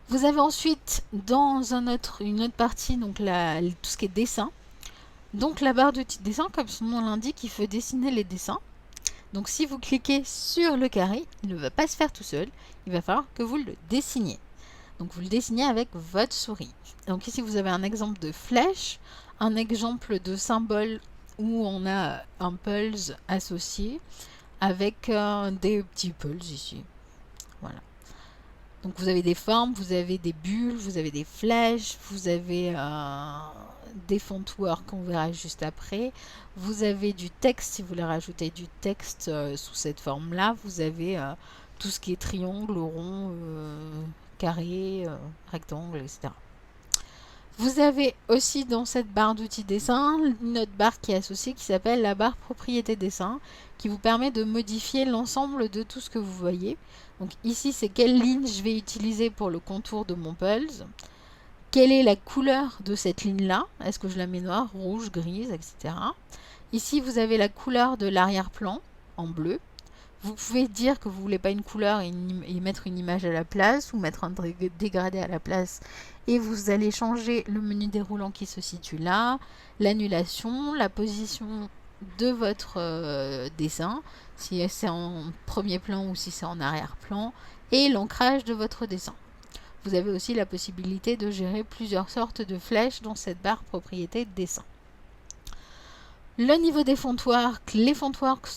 Vous avez ensuite dans une autre partie donc tout ce qui est dessin. Donc la barre d'outils de dessin, comme son nom l'indique, il faut dessiner les dessins. Donc si vous cliquez sur le carré, il ne va pas se faire tout seul, il va falloir que vous le dessiniez. Donc vous le dessinez avec votre souris. Donc ici vous avez un exemple de flèche, un exemple de symbole où on a un pulse associé avec des petits pulses ici. Voilà. Donc vous avez des formes, vous avez des bulles, vous avez des flèches, vous avez des fontwork qu'on verra juste après. Vous avez du texte, si vous voulez rajouter du texte sous cette forme-là. Vous avez tout ce qui est triangle, rond, carré, rectangle, etc. Vous avez aussi dans cette barre d'outils dessin une autre barre qui est associée qui s'appelle la barre propriété dessin qui vous permet de modifier l'ensemble de tout ce que vous voyez. Donc ici c'est quelle ligne je vais utiliser pour le contour de mon pulse. Quelle est la couleur de cette ligne là? Est-ce que je la mets noire, rouge, grise, etc. Ici vous avez la couleur de l'arrière-plan en bleu. Vous pouvez dire que vous ne voulez pas une couleur et mettre une image à la place ou mettre un dégradé à la place et vous allez changer le menu déroulant qui se situe là, l'annulation, la position de votre dessin, si c'est en premier plan ou si c'est en arrière-plan, et l'ancrage de votre dessin. Vous avez aussi la possibilité de gérer plusieurs sortes de flèches dans cette barre propriété de dessin. Le niveau des fontwork, les fontwork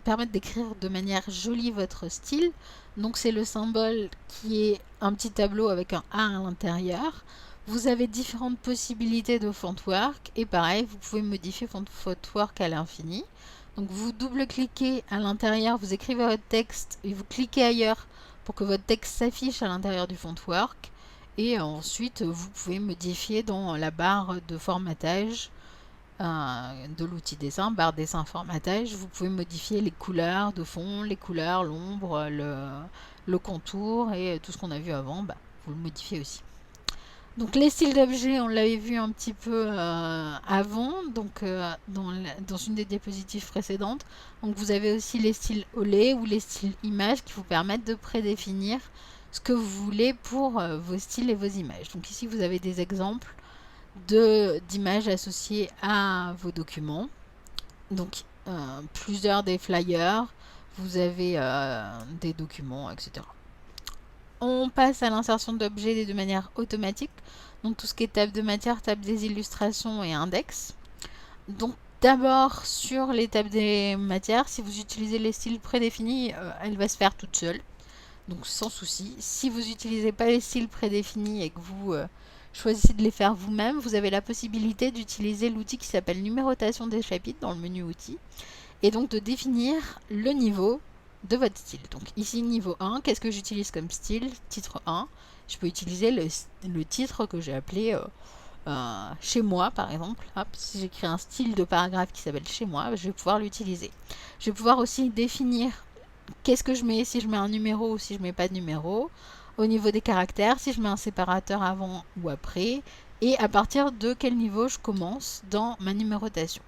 permettent d'écrire de manière jolie votre style. Donc c'est le symbole qui est un petit tableau avec un A à l'intérieur. Vous avez différentes possibilités de fontwork et pareil, vous pouvez modifier votre fontwork à l'infini. Donc vous double-cliquez à l'intérieur, vous écrivez votre texte et vous cliquez ailleurs pour que votre texte s'affiche à l'intérieur du fontwork. Et ensuite, vous pouvez modifier dans la barre de formatage de l'outil dessin, barre dessin formatage, vous pouvez modifier les couleurs de fond, les couleurs, l'ombre, le contour et tout ce qu'on a vu avant, vous le modifiez aussi. Donc les styles d'objets, on l'avait vu un petit peu avant, donc dans une des diapositives précédentes. Donc vous avez aussi les styles olé ou les styles images qui vous permettent de prédéfinir ce que vous voulez pour vos styles et vos images. Donc ici vous avez des exemples d'images associées à vos documents. Donc plusieurs des flyers, vous avez des documents, etc. On passe à l'insertion d'objets de manière automatique. Donc tout ce qui est table de matière, table des illustrations et index. Donc d'abord sur les tables des matières, si vous utilisez les styles prédéfinis, elle va se faire toute seule. Donc sans souci. Si vous n'utilisez pas les styles prédéfinis et que vous choisissez de les faire vous-même, vous avez la possibilité d'utiliser l'outil qui s'appelle numérotation des chapitres dans le menu outils et donc de définir le niveau de votre style. Donc ici niveau 1, qu'est-ce que j'utilise comme style? Titre 1, je peux utiliser le titre que j'ai appelé chez moi par exemple. Hop, si j'écris un style de paragraphe qui s'appelle chez moi, je vais pouvoir l'utiliser. Je vais pouvoir aussi définir qu'est-ce que je mets, si je mets un numéro ou si je mets pas de numéro. Au niveau des caractères, si je mets un séparateur avant ou après. Et à partir de quel niveau je commence dans ma numérotation.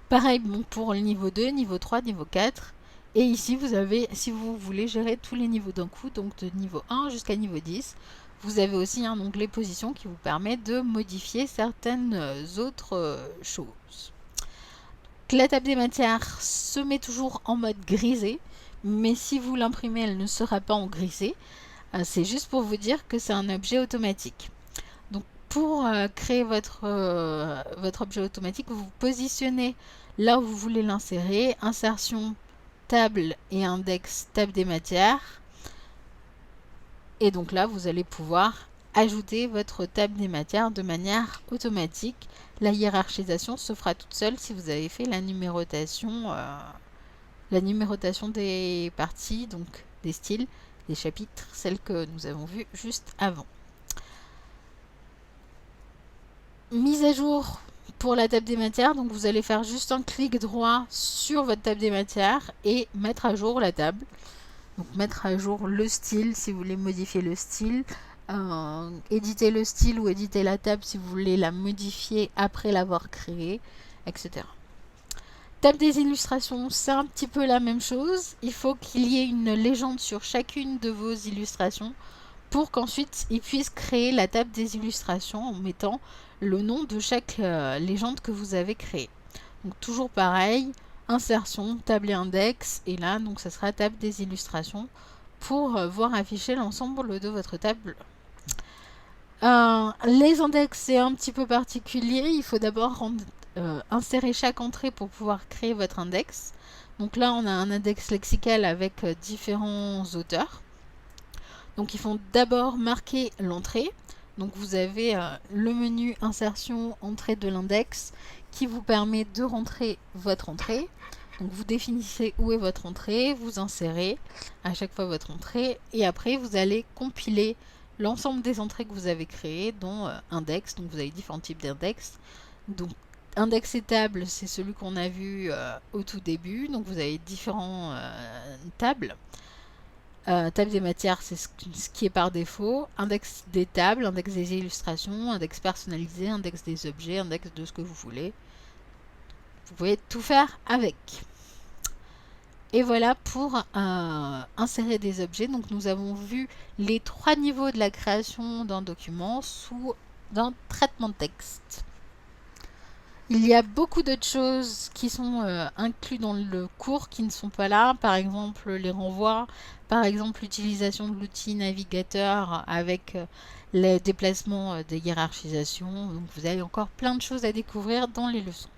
Pareil bon, pour le niveau 2, niveau 3, niveau 4. Et ici, vous avez, si vous voulez gérer tous les niveaux d'un coup, donc de niveau 1 jusqu'à niveau 10, vous avez aussi un onglet position qui vous permet de modifier certaines autres choses. La table des matières se met toujours en mode grisé, mais si vous l'imprimez, elle ne sera pas en grisé. C'est juste pour vous dire que c'est un objet automatique. Donc pour créer votre objet automatique, vous vous positionnez là où vous voulez l'insérer, insertion, table et index, table des matières. Et donc là, vous allez pouvoir ajouter votre table des matières de manière automatique. La hiérarchisation se fera toute seule si vous avez fait la numérotation des parties, donc des styles, des chapitres, celle que nous avons vue juste avant. Mise à jour pour la table des matières, donc vous allez faire juste un clic droit sur votre table des matières et mettre à jour la table. Donc mettre à jour le style si vous voulez modifier le style, éditer le style ou éditer la table si vous voulez la modifier après l'avoir créée, etc. Table des illustrations, c'est un petit peu la même chose. Il faut qu'il y ait une légende sur chacune de vos illustrations pour qu'ensuite ils puissent créer la table des illustrations en mettant le nom de chaque légende que vous avez créée. Donc toujours pareil, insertion, table et index, et là donc ça sera table des illustrations pour voir afficher l'ensemble de votre table. Les index c'est un petit peu particulier, il faut d'abord insérer chaque entrée pour pouvoir créer votre index. Donc là on a un index lexical avec différents auteurs. Donc il faut d'abord marquer l'entrée. Donc vous avez le menu insertion entrée de l'index qui vous permet de rentrer votre entrée. Donc vous définissez où est votre entrée, vous insérez à chaque fois votre entrée et après vous allez compiler l'ensemble des entrées que vous avez créées dont index. Donc vous avez différents types d'index. Donc index et table, c'est celui qu'on a vu au tout début. Donc vous avez différents tables. Table des matières, c'est ce qui est par défaut. Index des tables, index des illustrations, index personnalisé, index des objets, index de ce que vous voulez. Vous pouvez tout faire avec. Et voilà pour insérer des objets. Donc nous avons vu les 3 niveaux de la création d'un document sous un traitement de texte. Il y a beaucoup d'autres choses qui sont incluses dans le cours qui ne sont pas là. Par exemple, les renvois. Par exemple, l'utilisation de l'outil navigateur avec les déplacements de hiérarchisation. Donc, vous avez encore plein de choses à découvrir dans les leçons.